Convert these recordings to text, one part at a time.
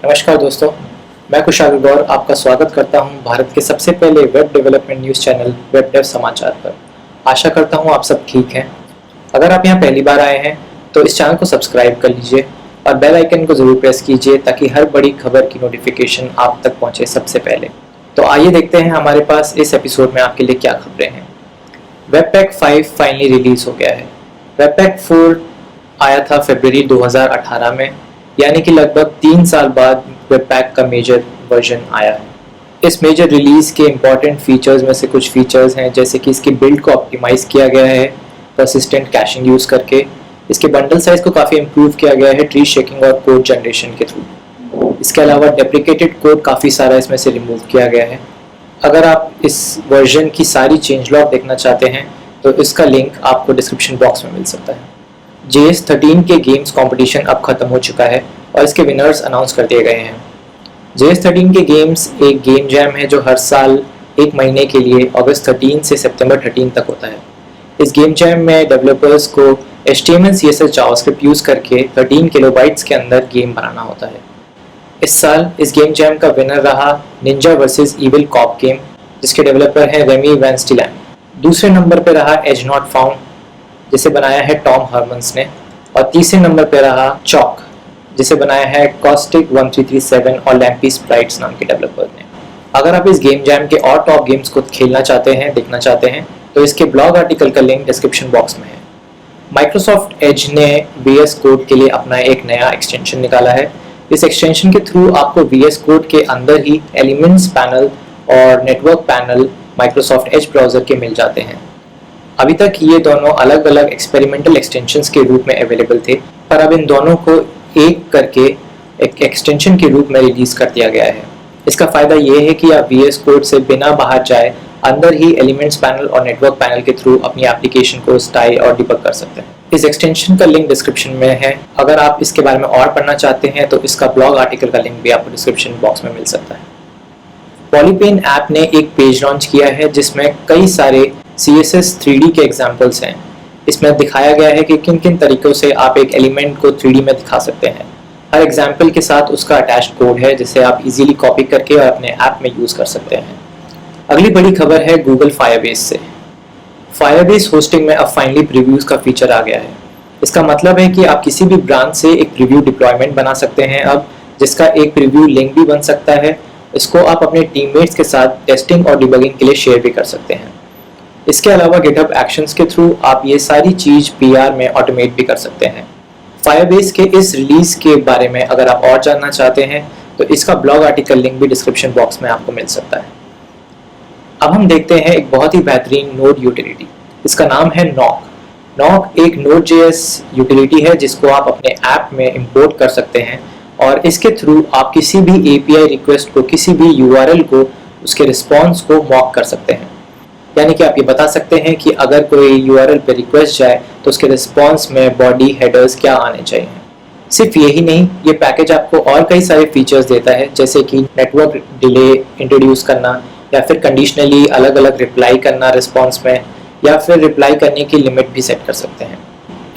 नमस्कार दोस्तों, मैं कुशाल गौर आपका स्वागत करता हूं भारत के सबसे पहले web development news channel web dev समाचार पर। आशा करता हूं आप सब ठीक हैं। अगर आप यहां पहली बार आए हैं तो इस चैनल को सब्सक्राइब कर लीजिए और बेल आइकन को ज़रूर प्रेस कीजिए ताकि हर बड़ी खबर की नोटिफिकेशन आप तक पहुंचे सबसे पहले। तो आइए देखते हैं हमारे पास इस एपिसोड में आपके लिए क्या खबरें हैं। वेबपैक 5 फाइनली रिलीज़ हो गया है। वेबपैक 4 आया था फरवरी 2018 में, यानी कि लगभग 3 साल बाद वेबपैक का मेजर वर्जन आया है। इस मेजर रिलीज़ के इम्पॉर्टेंट फीचर्स में से कुछ फीचर्स हैं, जैसे कि इसकी बिल्ड को ऑप्टिमाइज़ किया गया है परसिस्टेंट कैशिंग यूज़ करके। इसके बंडल साइज़ को काफ़ी इम्प्रूव किया गया है ट्री शेकिंग और कोड जनरेशन के थ्रू। इसके अलावा डेप्रिकेटेड कोड काफ़ी सारा इसमें से रिमूव किया गया है। अगर आप इस वर्जन की सारी चेंज लॉग देखना चाहते हैं तो इसका लिंक आपको डिस्क्रिप्शन बॉक्स में मिल सकता है। JS13 के गेम्स कंपटीशन अब खत्म हो चुका है और इसके विनर्स अनाउंस कर दिए गए हैं। JS13 के गेम्स एक गेम जैम है जो हर साल एक महीने के लिए अगस्त 13 से सितंबर 13 तक होता है। इस गेम जैम में डेवलपर्स को HTML CSS जावास्क्रिप्ट यूज़ करके 13 किलोबाइट्स के अंदर गेम बनाना होता है। इस साल इस गेम जैम का विनर रहा ninja versus evil cop game, जिसके डेवलपर हैं रेमी वैन स्टिलैंड। दूसरे नंबर पर रहा एज नॉट फाउंड, जिसे बनाया है टॉम हर्मन्स ने, और तीसरे नंबर पर रहा चॉक, जिसे बनाया है कॉस्टिक 1337 और लैम्पी स्प्राइट्स नाम के डेवलपर ने। अगर आप इस गेम जैम के और टॉप गेम्स को खेलना चाहते हैं, देखना चाहते हैं, तो इसके ब्लॉग आर्टिकल का लिंक डिस्क्रिप्शन बॉक्स में है। माइक्रोसॉफ्ट एज ने VS कोड के लिए अपना एक नया एक्सटेंशन निकाला है। इस एक्सटेंशन के थ्रू आपको VS कोड के अंदर ही एलिमेंट्स पैनल और network panel Microsoft Edge browser के मिल जाते हैं। अभी तक ये दोनों अलग अलग एक्सपेरिमेंटल एक्सटेंशंस के रूप में अवेलेबल थे, पर अब इन दोनों को एक करके एक एक्सटेंशन के रूप में रिलीज़ कर दिया गया है। इसका फ़ायदा ये है कि आप VS कोड से बिना बाहर जाए अंदर ही एलिमेंट्स पैनल और नेटवर्क पैनल के थ्रू अपनी एप्लीकेशन को स्टाइल और डिबग कर सकते हैं। इस एक्सटेंशन का लिंक डिस्क्रिप्शन में है। अगर आप इसके बारे में और पढ़ना चाहते हैं तो इसका ब्लॉग आर्टिकल का लिंक भी आपको डिस्क्रिप्शन बॉक्स में मिल सकता है। पॉलीपेन ऐप ने एक पेज लॉन्च किया है जिसमें कई सारे CSS 3D के एग्जाम्पल्स हैं। इसमें दिखाया गया है कि किन किन तरीक़ों से आप एक एलिमेंट को 3D में दिखा सकते हैं। हर एग्जाम्पल के साथ उसका अटैच्ड कोड है जिसे आप इजीली कॉपी करके और अपने ऐप में यूज़ कर सकते हैं। अगली बड़ी खबर है गूगल फायरबेस से। फायरबेस होस्टिंग में अब फाइनली प्रीव्यूज़ का फीचर आ गया है। इसका मतलब है कि आप किसी भी ब्रांच से एक प्रीव्यू डिप्लॉयमेंट बना सकते हैं अब, जिसका एक प्रीव्यू लिंक भी बन सकता है। इसको आप अपने टीममेट्स के साथ टेस्टिंग और डिबगिंग के लिए शेयर भी कर सकते हैं। इसके अलावा गिटहब एक्शंस के थ्रू आप ये सारी चीज़ PR में ऑटोमेट भी कर सकते हैं। फायरबेस के इस रिलीज़ के बारे में अगर आप और जानना चाहते हैं तो इसका ब्लॉग आर्टिकल लिंक भी डिस्क्रिप्शन बॉक्स में आपको मिल सकता है। अब हम देखते हैं एक बहुत ही बेहतरीन नोड यूटिलिटी। इसका नाम है नॉक। नॉक एक Node.js यूटिलिटी है जिसको आप अपने ऐप में इंपोर्ट कर सकते हैं और इसके थ्रू आप किसी भी API रिक्वेस्ट को, किसी भी URL को, उसके रिस्पॉन्स को मॉक कर सकते हैं। यानी कि आप ये बता सकते हैं कि अगर कोई URL पे रिक्वेस्ट जाए तो उसके रिस्पॉन्स में बॉडी हेडर्स क्या आने चाहिए। सिर्फ यही नहीं, ये पैकेज आपको और कई सारे फीचर्स देता है, जैसे कि नेटवर्क डिले इंट्रोड्यूस करना, या फिर कंडीशनली अलग अलग रिप्लाई करना रिस्पॉन्स में, या फिर रिप्लाई करने की लिमिट भी सेट कर सकते हैं।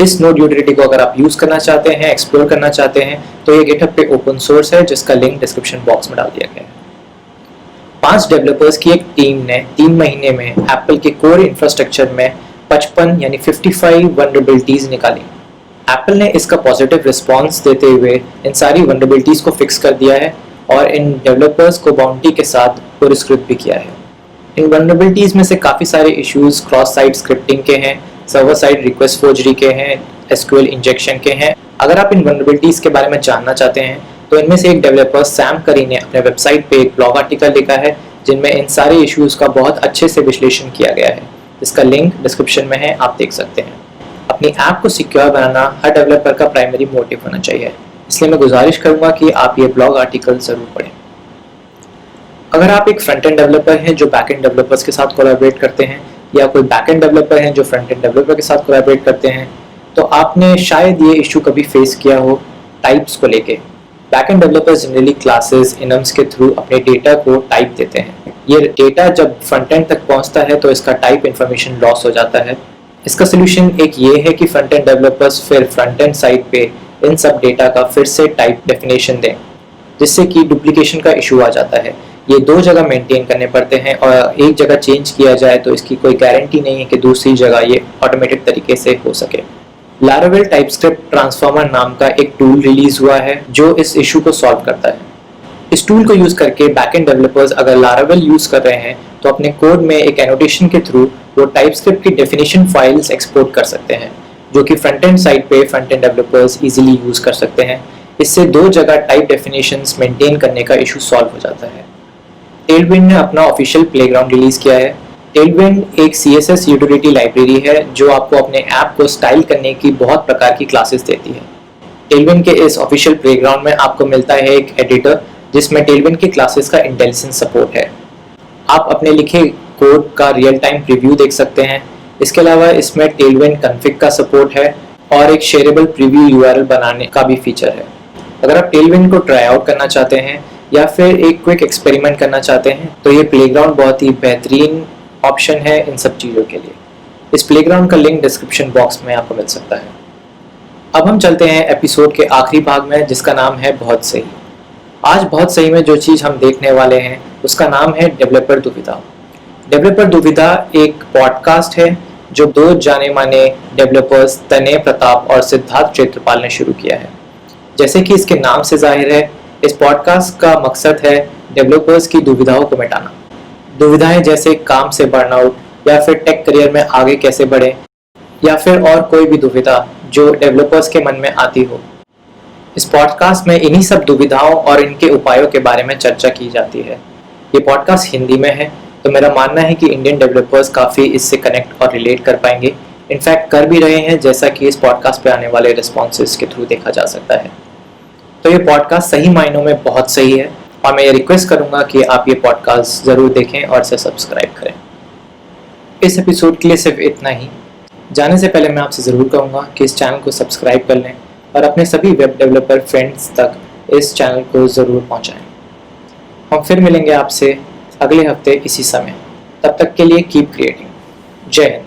इस नोड यूटिलिटी को अगर आप यूज़ करना चाहते हैं, एक्सप्लोर करना चाहते हैं, तो ये गिटहब पे ओपन सोर्स है जिसका लिंक डिस्क्रिप्शन बॉक्स में डाल दिया गया है। 5 डेवलपर्स की एक टीम ने 3 महीने में एप्पल के कोर इंफ्रास्ट्रक्चर में 55 यानी 55 वल्नरेबिलिटीज निकाली। एप्पल ने इसका पॉजिटिव रिस्पॉन्स देते हुए इन सारी वल्नरेबिलिटीज को फिक्स कर दिया है और इन डेवलपर्स को बाउंटी के साथ पुरस्कृत भी किया है। इन वल्नरेबिलिटीज में से काफ़ी सारे इश्यूज क्रॉस साइट स्क्रिप्टिंग के हैं, सर्वर साइड रिक्वेस्ट फोर्जरी के हैं, SQL इंजेक्शन के हैं। अगर आप इन वल्नरेबिलिटीज के बारे में जानना चाहते हैं तो इनमें से एक डेवलपर सैम करी ने अपने वेबसाइट पे एक ब्लॉग आर्टिकल लिखा है जिनमें इन सारे इश्यूज का बहुत अच्छे से विश्लेषण किया गया है। इसका लिंक डिस्क्रिप्शन में है, आप देख सकते हैं। अपनी ऐप को सिक्योर बनाना हर डेवलपर का प्राइमरी मोटिव होना चाहिए, इसलिए मैं गुजारिश करूंगा कि आप ये ब्लॉग आर्टिकल ज़रूर पढ़ें। अगर आप एक फ्रंट एंड डेवलपर हैं जो बैक एंड डेवलपर्स के साथ कोलैबोरेट करते हैं, या कोई बैक एंड डेवलपर हैं जो फ्रंट एंड डेवलपर के साथ कोलैबोरेट करते हैं, तो आपने शायद ये इशू कभी फेस किया हो टाइप्स को लेके। Back end developers generally classes, enums के थ्रू अपने डेटा को टाइप देते हैं। ये डेटा जब फ्रंट एंड तक पहुंचता है तो इसका टाइप इन्फॉर्मेशन लॉस हो जाता है। इसका सोल्यूशन एक ये है कि फ्रंट एंड डेवलपर्स फिर फ्रंट एंड साइड पे इन सब डेटा का फिर से टाइप डेफिनेशन दें, जिससे कि डुप्लीकेशन का इशू आ जाता है। ये दो जगह मेंटेन करने पड़ते हैं और एक जगह चेंज किया जाए तो इसकी कोई गारंटी नहीं है कि दूसरी जगह ये ऑटोमेटिक तरीके से हो सके। लारावेल टाइपस्क्रिप्ट ट्रांसफॉर्मर नाम का एक टूल रिलीज हुआ है जो इस इशू को सॉल्व करता है। इस टूल को यूज करके बैकएंड डेवलपर्स अगर लारावेल यूज कर रहे हैं तो अपने कोड में एक एनोटेशन के थ्रू वो टाइपस्क्रिप्ट की डेफिनेशन फाइल्स एक्सपोर्ट कर सकते हैं, जो कि फ्रंट एंड साइड पे front end developers easily use कर सकते हैं। इससे दो जगह टाइप डेफिनेशंस मेंटेन करने का इशू सॉल्व हो जाता है। टेलविंड ने अपना ऑफिशियल प्लेग्राउंड रिलीज किया है। टेलविंड एक CSS यूटिलिटी लाइब्रेरी है जो आपको अपने ऐप को स्टाइल करने की बहुत प्रकार की क्लासेस देती है। टेलविंड के इस ऑफिशियल प्लेग्राउंड में आपको मिलता है एक एडिटर जिसमें टेलविंड की क्लासेस का इंटेलिजेंस सपोर्ट है। आप अपने लिखे कोड का रियल टाइम प्रीव्यू देख सकते हैं। इसके अलावा इसमें टेलविंड कॉन्फ़िग का सपोर्ट है और एक शेयरेबल प्रीव्यू URL बनाने का भी फीचर है। अगर आप टेलविंड को ट्राई आउट करना चाहते हैं या फिर एक क्विक एक्सपेरिमेंट करना चाहते हैं तो ये प्लेग्राउंड बहुत ही बेहतरीन ऑप्शन है इन सब चीज़ों के लिए। इस प्लेग्राउंड का लिंक डिस्क्रिप्शन बॉक्स में आपको मिल सकता है। अब हम चलते हैं एपिसोड के आखिरी भाग में जिसका नाम है बहुत सही। आज बहुत सही में जो चीज़ हम देखने वाले हैं उसका नाम है डेवलपर दुविधा। डेवलपर दुविधा एक पॉडकास्ट है जो दो जाने माने डेवलपर्स तने प्रताप और सिद्धार्थ क्षेत्रपाल ने शुरू किया है। जैसे कि इसके नाम से जाहिर है, इस पॉडकास्ट का मकसद है डेवलपर्स की दुविधाओं को मिटाना। दुविधाएं जैसे काम से बर्नआउट या फिर टेक करियर में आगे कैसे बढ़े या फिर और कोई भी दुविधा जो डेवलपर्स के मन में आती हो। इस पॉडकास्ट में इन्हीं सब दुविधाओं और इनके उपायों के बारे में चर्चा की जाती है। ये पॉडकास्ट हिंदी में है तो मेरा मानना है कि इंडियन डेवलपर्स काफ़ी इससे कनेक्ट और रिलेट कर पाएंगे। इनफैक्ट कर भी रहे हैं, जैसा कि इस पॉडकास्ट पे आने वाले रिस्पॉन्सेस के थ्रू देखा जा सकता है। तो ये पॉडकास्ट सही मायनों में बहुत सही है और मैं ये रिक्वेस्ट करूँगा कि आप ये पॉडकास्ट ज़रूर देखें और इसे सब्सक्राइब करें। इस एपिसोड के लिए सिर्फ इतना ही। जाने से पहले मैं आपसे ज़रूर कहूँगा कि इस चैनल को सब्सक्राइब कर लें और अपने सभी वेब डेवलपर फ्रेंड्स तक इस चैनल को ज़रूर पहुँचाएँ। हम फिर मिलेंगे आपसे अगले हफ्ते इसी समय। तब तक के लिए कीप क्रिएटिंग। जय हिंद।